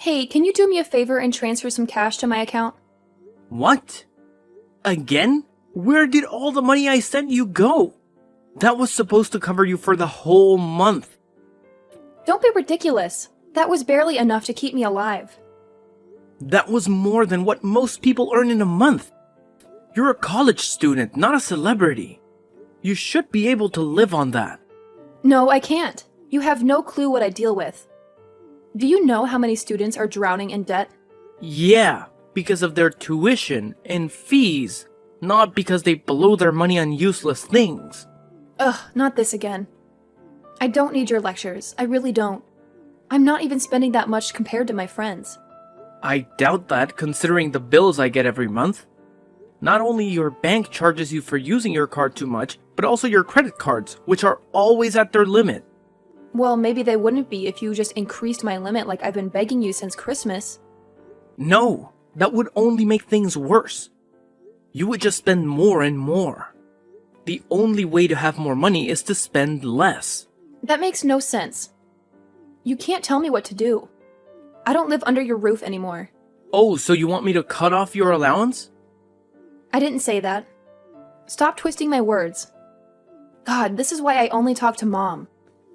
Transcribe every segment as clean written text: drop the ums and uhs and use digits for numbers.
Hey, can you do me a favor and transfer some cash to my account? What? Again? Where did all the money I sent you go? That was supposed to cover you for the whole month. Don't be ridiculous. That was barely enough to keep me alive. That was more than what most people earn in a month. You're a college student, not a celebrity. You should be able to live on that. No, I can't. You have no clue what I deal with. Do you know how many students are drowning in debt? Yeah, because of their tuition and fees, not because they blow their money on useless things. Ugh, not this again. I don't need your lectures. I really don't. I'm not even spending that much compared to my friends. I doubt that, considering the bills I get every month. Not only your bank charges you for using your card too much, but also your credit cards, which are always at their limit. Well, maybe they wouldn't be if you just increased my limit like I've been begging you since Christmas. No, that would only make things worse. You would just spend more and more. The only way to have more money is to spend less. That makes no sense. You can't tell me what to do. I don't live under your roof anymore. Oh, so you want me to cut off your allowance? I didn't say that. Stop twisting my words. God, this is why I only talk to Mom.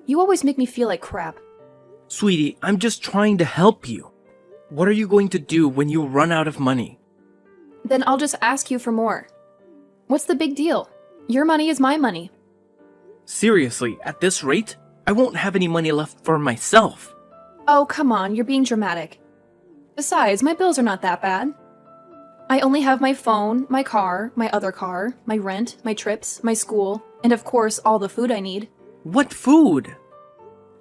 You always make me feel like crap. Sweetie, I'm just trying to help you. What are you going to do when you run out of money? Then I'll just ask you for more. What's the big deal? Your money is my money. Seriously, at this rate, I won't have any money left for myself. Oh, come on, you're being dramatic. Besides, my bills are not that bad. I only have my phone, my car, my other car, my rent, my trips, my school, and of course, all the food I need. What food?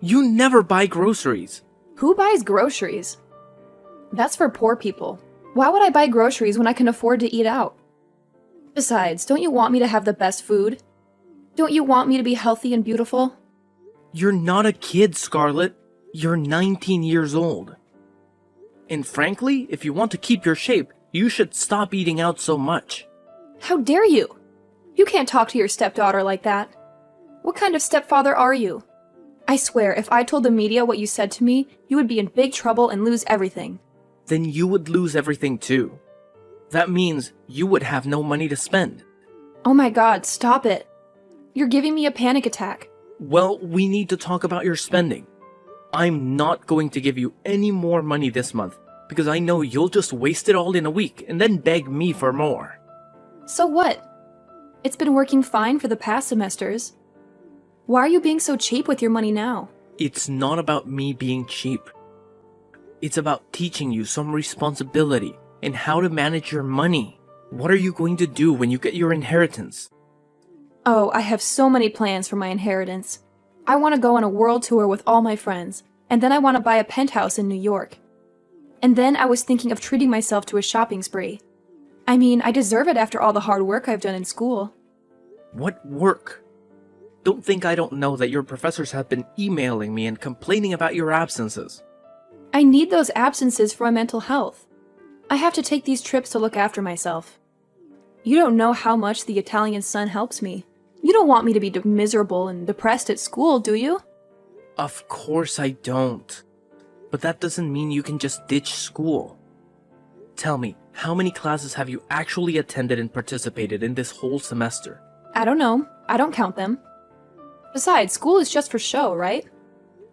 You never buy groceries. Who buys groceries? That's for poor people. Why would I buy groceries when I can afford to eat out? Besides, don't you want me to have the best food? Don't you want me to be healthy and beautiful? You're not a kid, Scarlett. You're 19 years old. And frankly, if you want to keep your shape, you should stop eating out so much. How dare you? You can't talk to your stepdaughter like that. What kind of stepfather are you? I swear, if I told the media what you said to me, you would be in big trouble and lose everything. Then you would lose everything too. That means you would have no money to spend. Oh my god, stop it. You're giving me a panic attack. Well, we need to talk about your spending. I'm not going to give you any more money this month because I know you'll just waste it all in a week and then beg me for more. So what? It's been working fine for the past semesters. Why are you being so cheap with your money now? It's not about me being cheap. It's about teaching you some responsibility and how to manage your money. What are you going to do when you get your inheritance? Oh, I have so many plans for my inheritance. I want to go on a world tour with all my friends, and then I want to buy a penthouse in New York. And then I was thinking of treating myself to a shopping spree. I mean, I deserve it after all the hard work I've done in school. What work? Don't think I don't know that your professors have been emailing me and complaining about your absences. I need those absences for my mental health. I have to take these trips to look after myself. You don't know how much the Italian sun helps me. You don't want me to be miserable and depressed at school, do you? Of course I don't. But that doesn't mean you can just ditch school. Tell me, how many classes have you actually attended and participated in this whole semester? I don't know. I don't count them. Besides, school is just for show, right?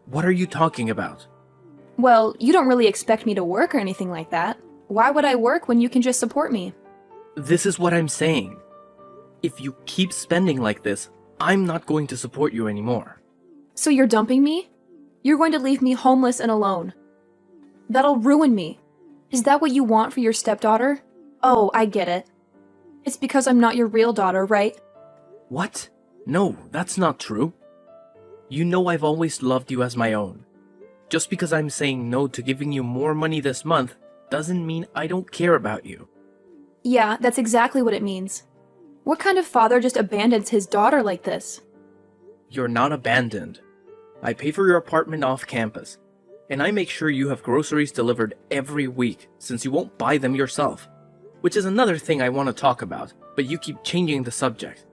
What are you talking about? Well, you don't really expect me to work or anything like that. Why would I work when you can just support me? This is what I'm saying. If you keep spending like this, I'm not going to support you anymore. So you're dumping me? You're going to leave me homeless and alone. That'll ruin me. Is that what you want for your stepdaughter? Oh, I get it. It's because I'm not your real daughter, right? What? No, that's not true. You know I've always loved you as my own. Just because I'm saying no to giving you more money this month doesn't mean I don't care about you. Yeah, that's exactly what it means. What kind of father just abandons his daughter like this? You're not abandoned. I pay for your apartment off campus, and I make sure you have groceries delivered every week since you won't buy them yourself. Which is another thing I want to talk about, but you keep changing the subject.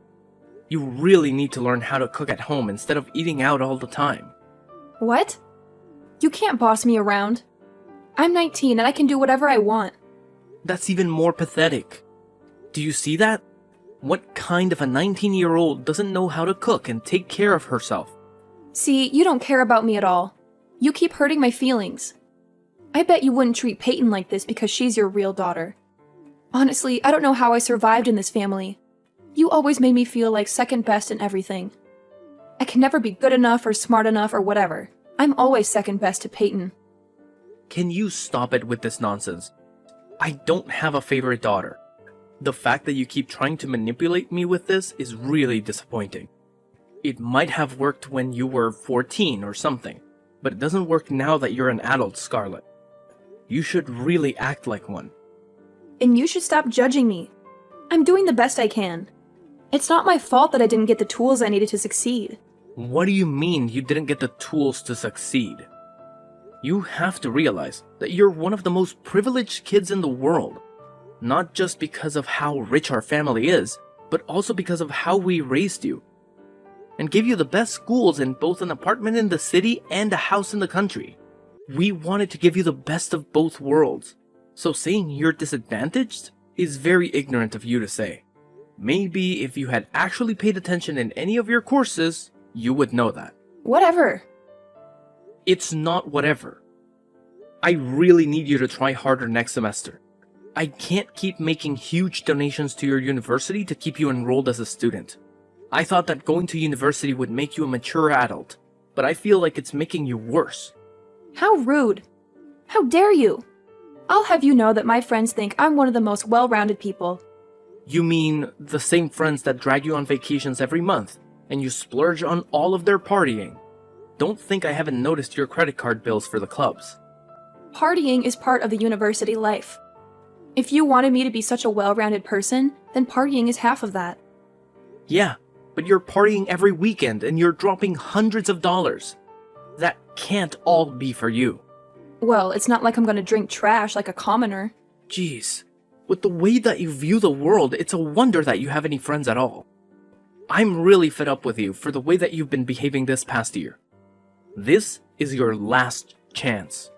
You really need to learn how to cook at home instead of eating out all the time. What? You can't boss me around. I'm 19 and I can do whatever I want. That's even more pathetic. Do you see that? What kind of a 19-year-old doesn't know how to cook and take care of herself? See, you don't care about me at all. You keep hurting my feelings. I bet you wouldn't treat Peyton like this because she's your real daughter. Honestly, I don't know how I survived in this family. You always made me feel like second best in everything. I can never be good enough or smart enough or whatever. I'm always second best to Peyton. Can you stop it with this nonsense? I don't have a favorite daughter. The fact that you keep trying to manipulate me with this is really disappointing. It might have worked when you were 14 or something, but it doesn't work now that you're an adult, Scarlett. You should really act like one. And you should stop judging me. I'm doing the best I can. It's not my fault that I didn't get the tools I needed to succeed. What do you mean you didn't get the tools to succeed? You have to realize that you're one of the most privileged kids in the world. Not just because of how rich our family is, but also because of how we raised you. And gave you the best schools in both an apartment in the city and a house in the country. We wanted to give you the best of both worlds. So saying you're disadvantaged is very ignorant of you to say. Maybe if you had actually paid attention in any of your courses, you would know that. Whatever. It's not whatever. I really need you to try harder next semester. I can't keep making huge donations to your university to keep you enrolled as a student. I thought that going to university would make you a mature adult, but I feel like it's making you worse. How rude. How dare you? I'll have you know that my friends think I'm one of the most well-rounded people. You mean the same friends that drag you on vacations every month, and you splurge on all of their partying? Don't think I haven't noticed your credit card bills for the clubs. Partying is part of the university life. If you wanted me to be such a well-rounded person, then partying is half of that. Yeah, but you're partying every weekend and you're dropping hundreds of dollars. That can't all be for you. Well, it's not like I'm gonna drink trash like a commoner. Jeez, with the way that you view the world, it's a wonder that you have any friends at all. I'm really fed up with you for the way that you've been behaving this past year. This is your last chance.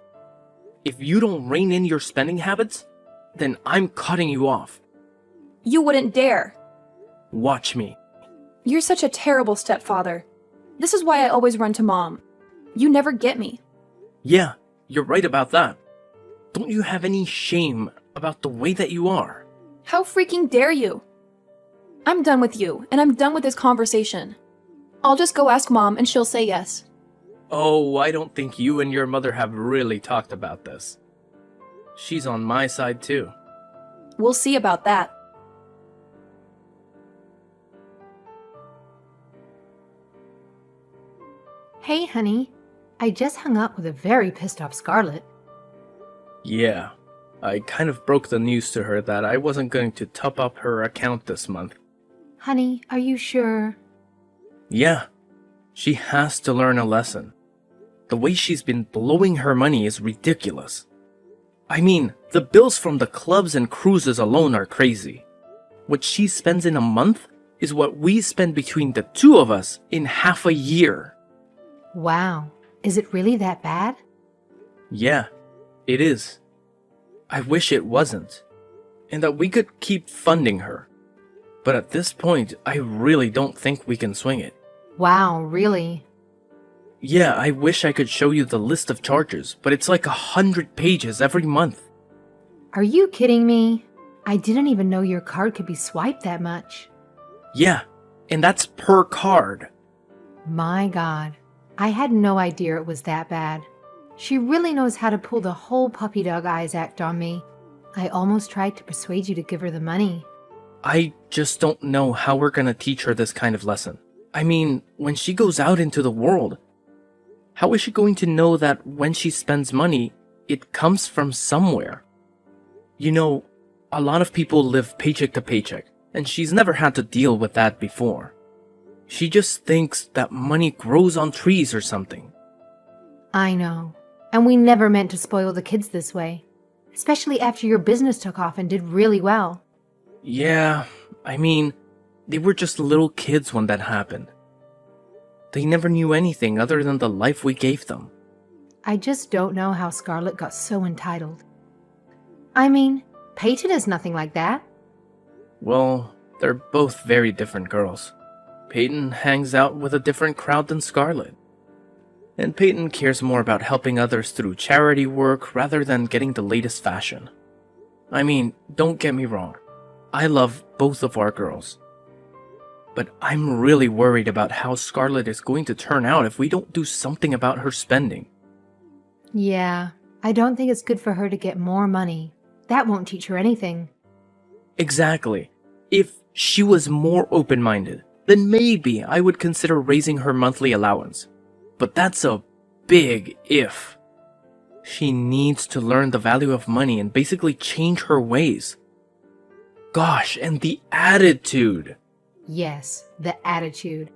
If you don't rein in your spending habits, then I'm cutting you off. You wouldn't dare. Watch me. You're such a terrible stepfather. This is why I always run to Mom. You never get me. Yeah, you're right about that. Don't you have any shame about the way that you are? How freaking dare you? I'm done with you, and I'm done with this conversation. I'll just go ask Mom and she'll say yes. Oh, I don't think you and your mother have really talked about this. She's on my side too. We'll see about that. Hey, honey. I just hung up with a very pissed off Scarlett. Yeah, I kind of broke the news to her that I wasn't going to top up her account this month. Honey, are you sure? Yeah, she has to learn a lesson. The way she's been blowing her money is ridiculous. I mean, the bills from the clubs and cruises alone are crazy. What she spends in a month is what we spend between the two of us in half a year. Wow. Is it really that bad? Yeah, it is. I wish it wasn't, and that we could keep funding her. But at this point, I really don't think we can swing it. Wow, really? Yeah, I wish I could show you the list of charges, but it's like 100 pages every month. Are you kidding me? I didn't even know your card could be swiped that much. Yeah, and that's per card. My God. I had no idea it was that bad. She really knows how to pull the whole puppy dog eyes act on me. I almost tried to persuade you to give her the money. I just don't know how we're gonna teach her this kind of lesson. I mean, when she goes out into the world, how is she going to know that when she spends money, it comes from somewhere? You know, a lot of people live paycheck to paycheck, and she's never had to deal with that before. She just thinks that money grows on trees or something. I know. And we never meant to spoil the kids this way. Especially after your business took off and did really well. Yeah, I mean, they were just little kids when that happened. They never knew anything other than the life we gave them. I just don't know how Scarlett got so entitled. I mean, Peyton is nothing like that. Well, they're both very different girls. Peyton hangs out with a different crowd than Scarlett. And Peyton cares more about helping others through charity work rather than getting the latest fashion. I mean, don't get me wrong. I love both of our girls. But I'm really worried about how Scarlett is going to turn out if we don't do something about her spending. Yeah, I don't think it's good for her to get more money. That won't teach her anything. Exactly. If she was more open-minded, then maybe I would consider raising her monthly allowance. But that's a big if. She needs to learn the value of money and basically change her ways. Gosh, and the attitude. Yes, the attitude.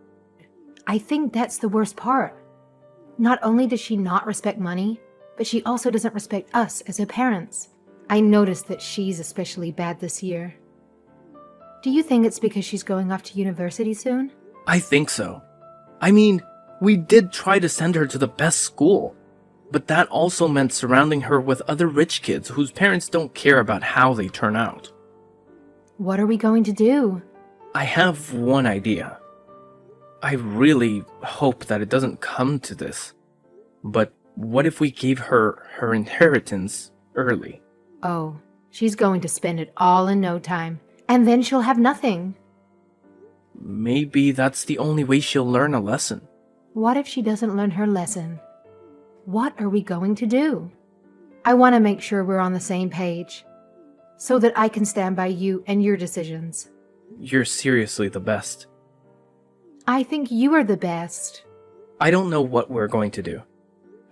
I think that's the worst part. Not only does she not respect money, but she also doesn't respect us as her parents. I noticed that she's especially bad this year. Do you think it's because she's going off to university soon? I think so. I mean, we did try to send her to the best school, but that also meant surrounding her with other rich kids whose parents don't care about how they turn out. What are we going to do? I have one idea. I really hope that it doesn't come to this, but what if we gave her her inheritance early? Oh, she's going to spend it all in no time, and then she'll have nothing. Maybe that's the only way she'll learn a lesson. What if she doesn't learn her lesson? What are we going to do? I want to make sure we're on the same page, so that I can stand by you and your decisions. You're seriously the best. I think you are the best. I don't know what we're going to do.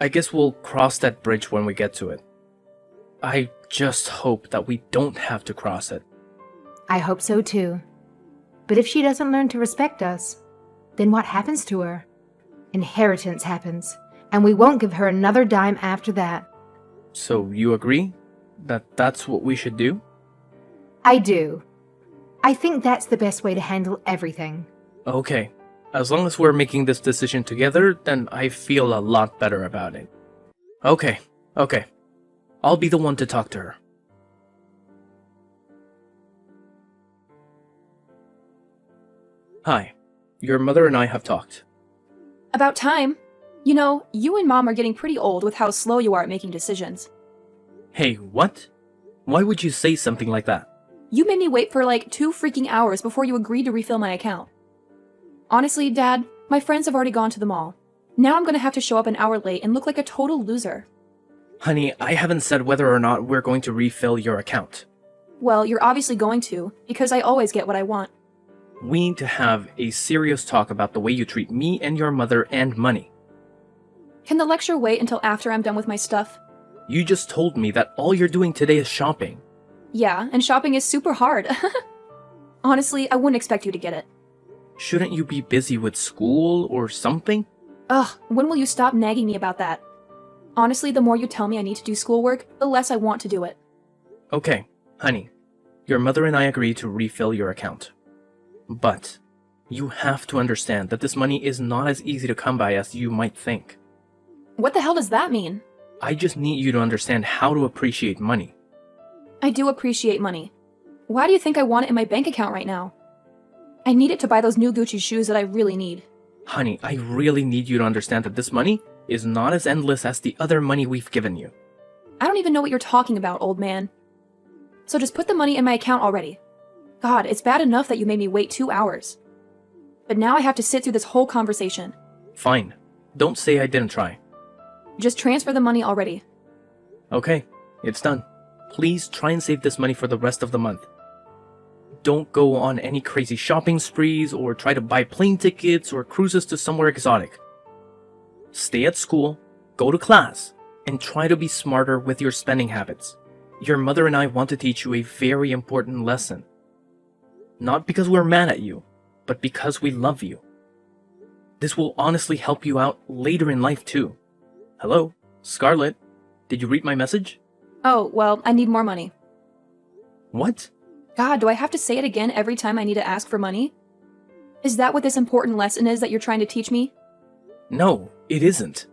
I guess we'll cross that bridge when we get to it. I just hope that we don't have to cross it. I hope so too. But if she doesn't learn to respect us, then what happens to her? Inheritance happens, and we won't give her another dime after that. So you agree that that's what we should do? I do. I think that's the best way to handle everything. Okay. As long as we're making this decision together, then I feel a lot better about it. Okay. I'll be the one to talk to her. Hi. Your mother and I have talked. About time. You know, you and Mom are getting pretty old with how slow you are at making decisions. Hey, what? Why would you say something like that? You made me wait for like 2 freaking hours before you agreed to refill my account. Honestly, Dad, my friends have already gone to the mall. Now I'm gonna have to show up an hour late and look like a total loser. Honey, I haven't said whether or not we're going to refill your account. Well, you're obviously going to, because I always get what I want. We need to have a serious talk about the way you treat me and your mother and money. Can the lecture wait until after I'm done with my stuff? You just told me that all you're doing today is shopping. Yeah, and shopping is super hard. Honestly, I wouldn't expect you to get it. Shouldn't you be busy with school or something? Ugh, when will you stop nagging me about that? Honestly, the more you tell me I need to do schoolwork, the less I want to do it. Okay, honey. Your mother and I agree to refill your account. But you have to understand that this money is not as easy to come by as you might think. What the hell does that mean? I just need you to understand how to appreciate money. I do appreciate money. Why do you think I want it in my bank account right now? I need it to buy those new Gucci shoes that I really need. Honey, I really need you to understand that this money is not as endless as the other money we've given you. I don't even know what you're talking about, old man. So just put the money in my account already. God, it's bad enough that you made me wait 2 hours. But now I have to sit through this whole conversation. Fine. Don't say I didn't try. Just transfer the money already. Okay, it's done. Please try and save this money for the rest of the month. Don't go on any crazy shopping sprees or try to buy plane tickets or cruises to somewhere exotic. Stay at school, go to class, and try to be smarter with your spending habits. Your mother and I want to teach you a very important lesson. Not because we're mad at you, but because we love you. This will honestly help you out later in life too. Hello, Scarlett. Did you read my message? Oh, well, I need more money. What? God, do I have to say it again every time I need to ask for money? Is that what this important lesson is that you're trying to teach me? No, it isn't.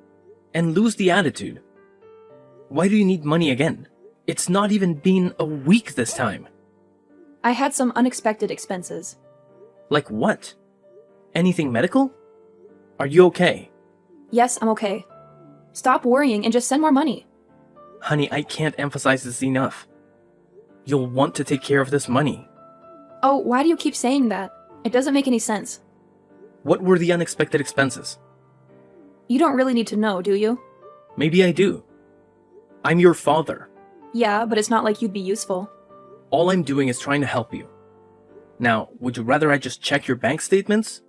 and lose the attitude. Why do you need money again? It's not even been a week this time. I had some unexpected expenses. Like what? Anything medical? Are you okay? Yes, I'm okay. Stop worrying and just send more money. Honey, I can't emphasize this enough. You'll want to take care of this money. Oh, why do you keep saying that? It doesn't make any sense. What were the unexpected expenses? You don't really need to know, do you? Maybe I do. I'm your father. Yeah, but it's not like you'd be useful. All I'm doing is trying to help you. Now, would you rather I just check your bank statements?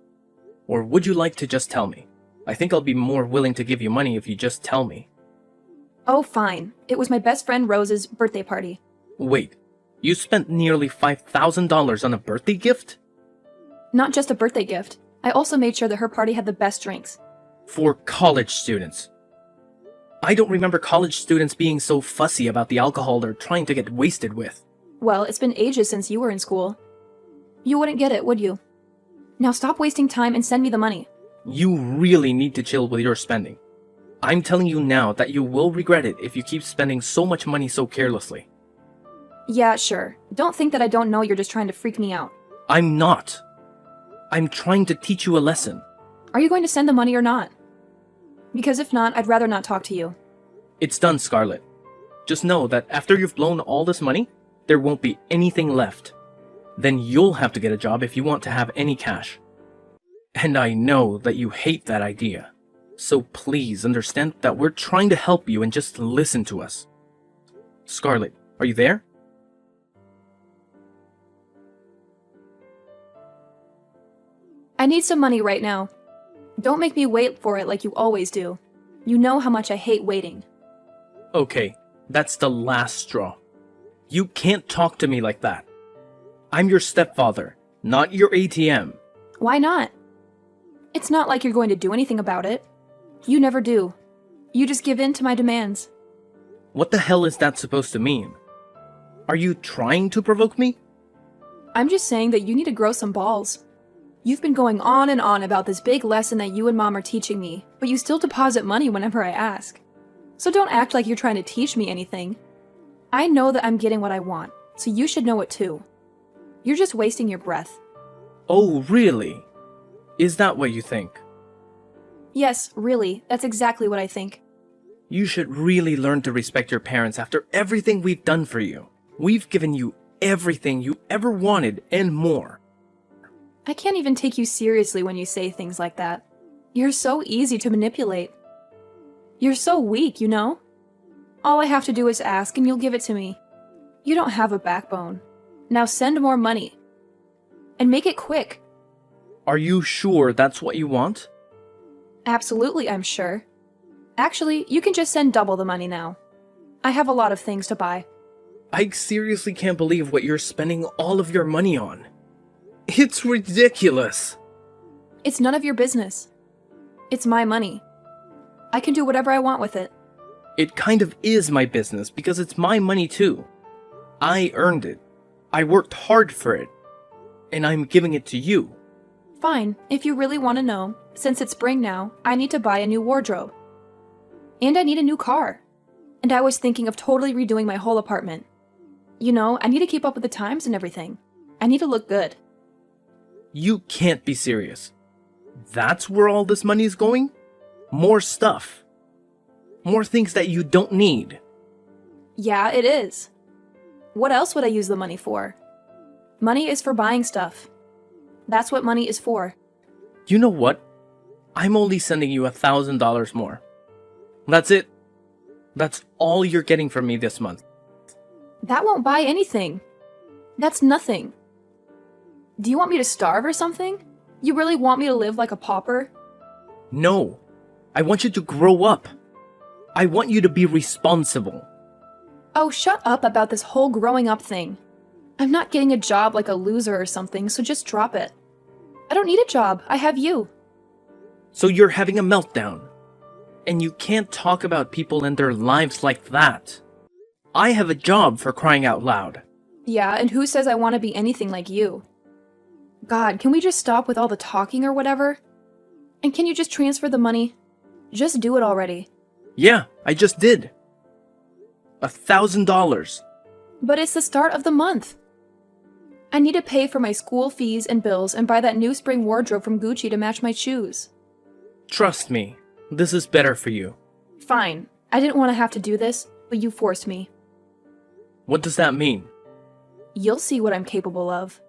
Or would you like to just tell me? I think I'll be more willing to give you money if you just tell me. Oh, fine. It was my best friend Rose's birthday party. Wait, you spent nearly $5,000 on a birthday gift? Not just a birthday gift. I also made sure that her party had the best drinks. For college students. I don't remember college students being so fussy about the alcohol they're trying to get wasted with. Well, it's been ages since you were in school. You wouldn't get it, would you? Now stop wasting time and send me the money. You really need to chill with your spending. I'm telling you now that you will regret it if you keep spending so much money so carelessly. Yeah, sure. Don't think that I don't know you're just trying to freak me out. I'm not. I'm trying to teach you a lesson. Are you going to send the money or not? Because if not, I'd rather not talk to you. It's done, Scarlett. Just know that after you've blown all this money, there won't be anything left. Then you'll have to get a job if you want to have any cash. And I know that you hate that idea. So please understand that we're trying to help you and just listen to us. Scarlett, are you there? I need some money right now. Don't make me wait for it like you always do. You know how much I hate waiting. Okay, that's the last straw. You can't talk to me like that. I'm your stepfather, not your ATM. Why not? It's not like you're going to do anything about it. You never do. You just give in to my demands. What the hell is that supposed to mean? Are you trying to provoke me? I'm just saying that you need to grow some balls. You've been going on and on about this big lesson that you and Mom are teaching me, but you still deposit money whenever I ask. So don't act like you're trying to teach me anything. I know that I'm getting what I want, so you should know it too. You're just wasting your breath. Oh, really? Is that what you think? Yes, really, that's exactly what I think. You should really learn to respect your parents after everything we've done for you. We've given you everything you ever wanted and more. I can't even take you seriously when you say things like that. You're so easy to manipulate. You're so weak, you know? All I have to do is ask and you'll give it to me. You don't have a backbone. Now send more money. And make it quick. Are you sure that's what you want? Absolutely, I'm sure. Actually, you can just send double the money now. I have a lot of things to buy. I seriously can't believe what you're spending all of your money on. It's ridiculous. It's none of your business. It's my money. I can do whatever I want with it. It kind of is my business because it's my money too. I earned it. I worked hard for it. And I'm giving it to you. Fine, if you really want to know, since it's spring now, I need to buy a new wardrobe. And I need a new car. And I was thinking of totally redoing my whole apartment. You know, I need to keep up with the times and everything. I need to look good. You can't be serious. That's where all this money is going? More stuff. More things that you don't need. Yeah, it is. What else would I use the money for? Money is for buying stuff. That's what money is for. You know what? I'm only sending you $1,000 more. That's it. That's all you're getting from me this month. That won't buy anything. That's nothing. Do you want me to starve or something? You really want me to live like a pauper? No. I want you to grow up. I want you to be responsible. Oh, shut up about this whole growing up thing. I'm not getting a job like a loser or something, so just drop it. I don't need a job. I have you. So you're having a meltdown. And you can't talk about people and their lives like that. I have a job, for crying out loud. Yeah, and who says I want to be anything like you? God, can we just stop with all the talking or whatever? And can you just transfer the money? Just do it already. Yeah, I just did. $1,000. But it's the start of the month. I need to pay for my school fees and bills and buy that new spring wardrobe from Gucci to match my shoes. Trust me, this is better for you. Fine. I didn't want to have to do this, but you forced me. What does that mean? You'll see what I'm capable of.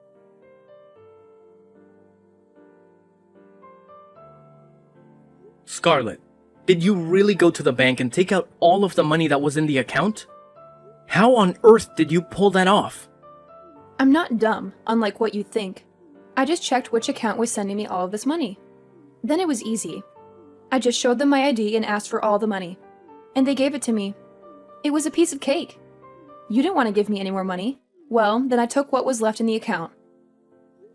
Scarlett, did you really go to the bank and take out all of the money that was in the account? How on earth did you pull that off? I'm not dumb, unlike what you think. I just checked which account was sending me all of this money. Then it was easy. I just showed them my ID and asked for all the money. And they gave it to me. It was a piece of cake. You didn't want to give me any more money. Well, then I took what was left in the account.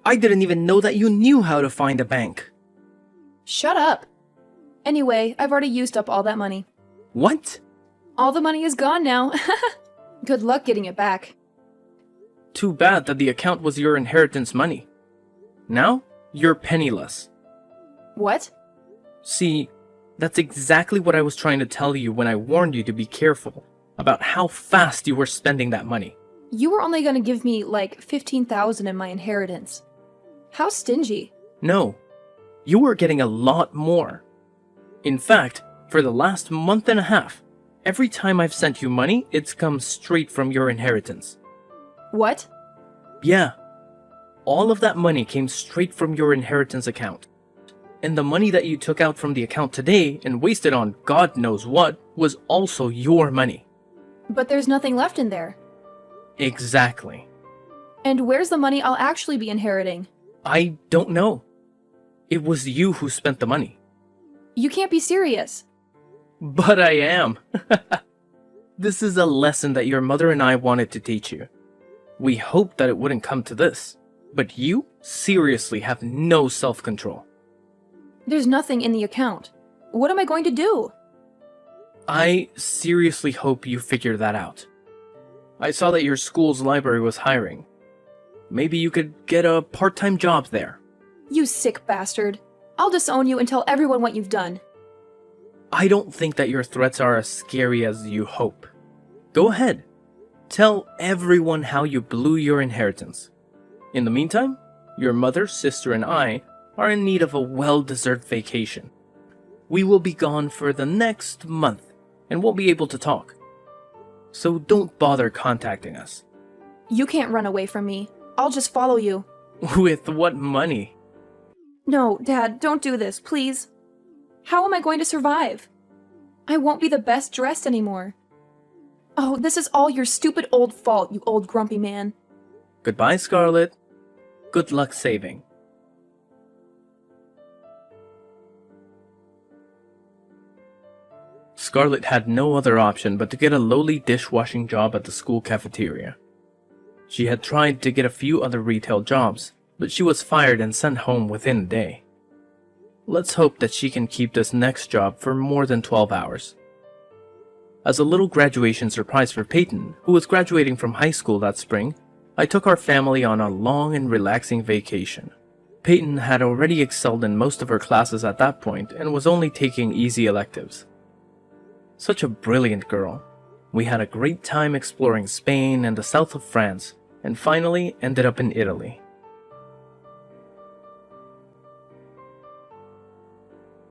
I didn't even know that you knew how to find a bank. Shut up! Anyway, I've already used up all that money. What? All the money is gone now. Good luck getting it back. Too bad that the account was your inheritance money. Now, you're penniless. What? See, that's exactly what I was trying to tell you when I warned you to be careful about how fast you were spending that money. You were only going to give me like $15,000 in my inheritance. How stingy. No, you were getting a lot more. In fact, for the last month and a half, every time I've sent you money, it's come straight from your inheritance. What? Yeah, all of that money came straight from your inheritance account. And the money that you took out from the account today and wasted on God knows what was also your money. But there's nothing left in there. Exactly. And where's the money I'll actually be inheriting? I don't know. It was you who spent the money. You can't be serious. But I am. This is a lesson that your mother and I wanted to teach you. We hoped that it wouldn't come to this, but you seriously have no self-control. There's nothing in the account. What am I going to do? I seriously hope you figure that out. I saw that your school's library was hiring. Maybe you could get a part-time job there. You sick bastard. I'll disown you and tell everyone what you've done. I don't think that your threats are as scary as you hope. Go ahead. Tell everyone how you blew your inheritance. In the meantime, your mother, sister, and I are in need of a well-deserved vacation. We will be gone for the next month and won't be able to talk. So don't bother contacting us. You can't run away from me. I'll just follow you. With what money? No, Dad, don't do this, please. How am I going to survive? I won't be the best dressed anymore. Oh, this is all your stupid old fault, you old grumpy man. Goodbye, Scarlett. Good luck saving. Scarlett had no other option but to get a lowly dishwashing job at the school cafeteria. She had tried to get a few other retail jobs, but she was fired and sent home within a day. Let's hope that she can keep this next job for more than 12 hours. As a little graduation surprise for Peyton, who was graduating from high school that spring, I took our family on a long and relaxing vacation. Peyton had already excelled in most of her classes at that point and was only taking easy electives. Such a brilliant girl. We had a great time exploring Spain and the south of France, and finally ended up in Italy.